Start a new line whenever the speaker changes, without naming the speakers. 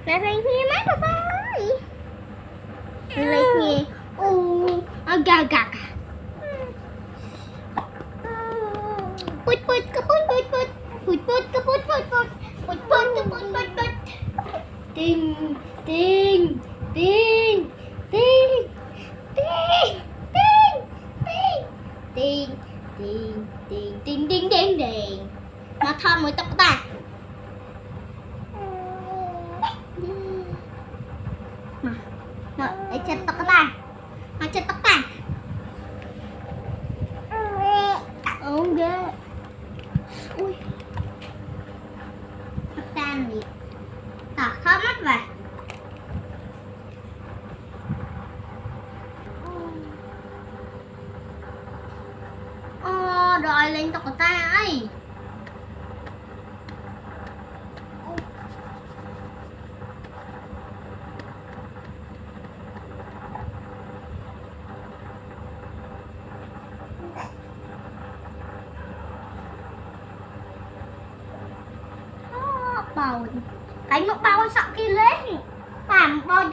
Mẹ phải nghe máy bà ơi. Lấy nghe. Gà gà. Put put ka put put put. Put put ka put put put. Put put ka put put put. Ting ting ting ting ting ting ting ting ting ting ting ting ting. Nó thơm mùi tóc ta. Nó để chết tóc ta. Nó chết tóc ta. Ok. Ui. Tóc ta này. Tỏ khó mắt vào. Rồi lên tóc của ta ơi. Bầu. Cái một bầu sợ kia lên. Làm bò